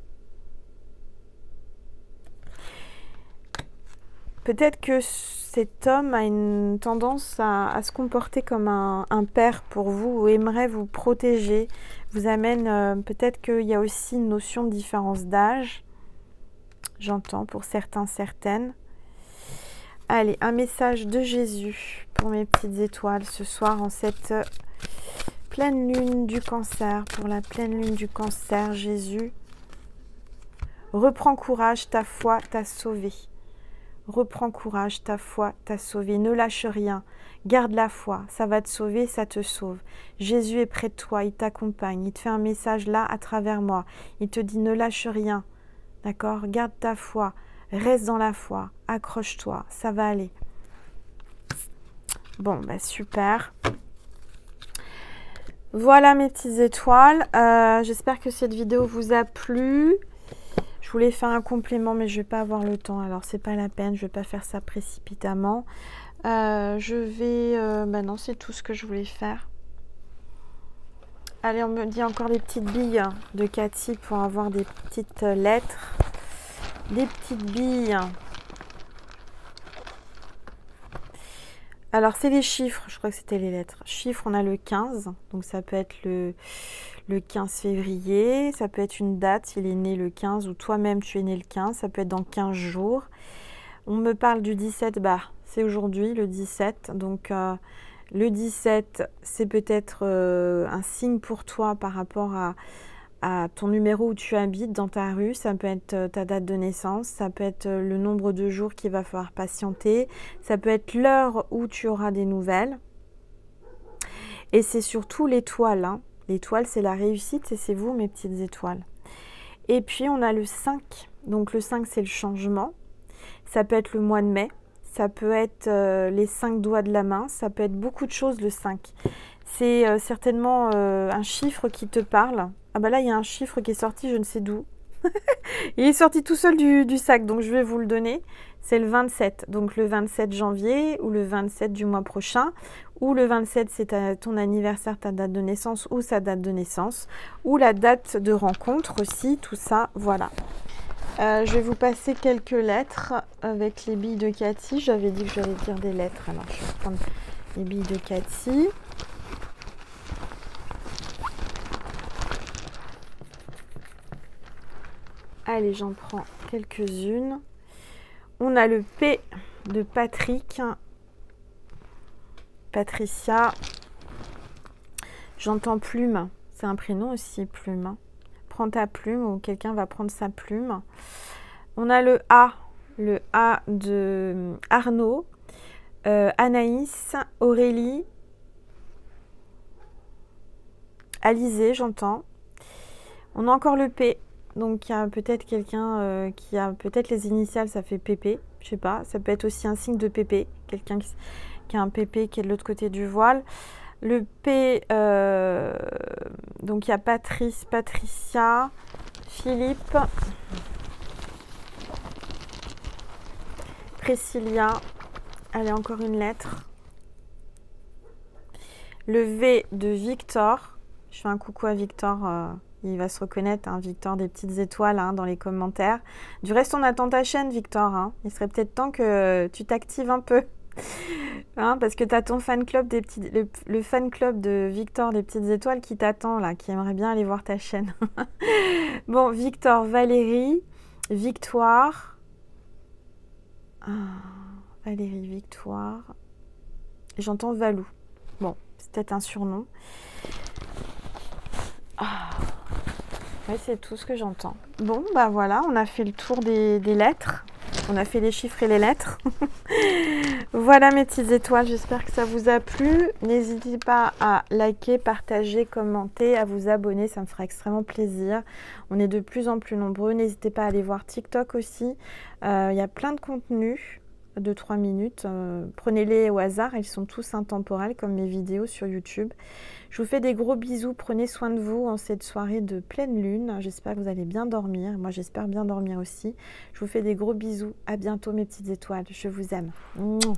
A: Peut-être que cet homme a une tendance à se comporter comme un père pour vous ou aimerait vous protéger, vous amène, peut-être qu'il y a aussi une notion de différence d'âge. J'entends pour certains, certaines. Allez, un message de Jésus pour mes petites étoiles ce soir en cette pleine lune du Cancer. Pour la pleine lune du Cancer, Jésus. Reprends courage, ta foi t'a sauvé. Reprends courage, ta foi t'a sauvé. Ne lâche rien. Garde la foi, ça va te sauver, ça te sauve. Jésus est près de toi, il t'accompagne. Il te fait un message là à travers moi. Il te dit ne lâche rien. D'accord? Garde ta foi. Reste dans la foi. Accroche-toi. Ça va aller. Bon, bah super. Voilà mes petites étoiles. J'espère que cette vidéo vous a plu. Je voulais faire un complément, mais je ne vais pas avoir le temps. Alors, c'est pas la peine. Je ne vais pas faire ça précipitamment. Bah non, c'est tout ce que je voulais faire. Allez, on me dit encore des petites billes de Cathy pour avoir des petites lettres. Des petites billes. Alors, c'est les chiffres. Je crois que c'était les lettres. Chiffres, on a le 15. Donc, ça peut être le 15 février. Ça peut être une date, s'il est né le 15 ou toi-même, tu es né le 15. Ça peut être dans 15 jours. On me parle du 17. Bah, c'est aujourd'hui, le 17. Donc, le 17, c'est peut-être un signe pour toi par rapport à ton numéro où tu habites dans ta rue. Ça peut être ta date de naissance, ça peut être le nombre de jours qu'il va falloir patienter, ça peut être l'heure où tu auras des nouvelles. Et c'est surtout l'étoile. Hein. L'étoile, c'est la réussite et c'est vous, mes petites étoiles. Et puis, on a le 5. Donc, le 5, c'est le changement. Ça peut être le mois de mai. Ça peut être les 5 doigts de la main. Ça peut être beaucoup de choses, le 5. C'est certainement un chiffre qui te parle. Ah bah là, il y a un chiffre qui est sorti, je ne sais d'où. Il est sorti tout seul du sac, donc je vais vous le donner. C'est le 27, donc le 27 janvier ou le 27 du mois prochain. Ou le 27, c'est ton anniversaire, ta date de naissance ou sa date de naissance. Ou la date de rencontre aussi, tout ça, voilà. Je vais vous passer quelques lettres avec les billes de Cathy. J'avais dit que j'allais dire des lettres, alors je vais prendre les billes de Cathy. Allez, j'en prends quelques-unes. On a le P de Patrick. Patricia. J'entends plume. C'est un prénom aussi, plume. Prends ta plume ou quelqu'un va prendre sa plume. On a le A de Arnaud. Anaïs, Aurélie. Alizé, j'entends. On a encore le P. Donc, il y a peut-être quelqu'un qui a peut-être les initiales, ça fait PP, je sais pas. Ça peut être aussi un signe de PP, quelqu'un qui a un PP qui est de l'autre côté du voile. Le P, donc il y a Patrice, Patricia, Philippe, Priscilla. Allez, encore une lettre. Le V de Victor. Je fais un coucou à Victor. Il va se reconnaître, hein, Victor, des petites étoiles hein, dans les commentaires. Du reste, on attend ta chaîne, Victor. Hein. Il serait peut-être temps que tu t'actives un peu. Hein, parce que tu as ton fan club des petites, le fan club de Victor des petites étoiles qui t'attend là, qui aimerait bien aller voir ta chaîne. Bon, Victor, Valérie, Victoire. Ah, Valérie, Victoire. J'entends Valou. Bon, c'est peut-être un surnom. Ah. Ouais, c'est tout ce que j'entends. Bon, bah voilà, on a fait le tour des lettres. On a fait les chiffres et les lettres. Voilà mes petites étoiles, j'espère que ça vous a plu. N'hésitez pas à liker, partager, commenter, à vous abonner, ça me fera extrêmement plaisir. On est de plus en plus nombreux. N'hésitez pas à aller voir TikTok aussi. Il y a plein de contenus de 3 minutes. Prenez-les au hasard, ils sont tous intemporels comme mes vidéos sur YouTube. Je vous fais des gros bisous, prenez soin de vous en cette soirée de pleine lune. J'espère que vous allez bien dormir. Moi, j'espère bien dormir aussi. Je vous fais des gros bisous. À bientôt mes petites étoiles. Je vous aime. Mouah.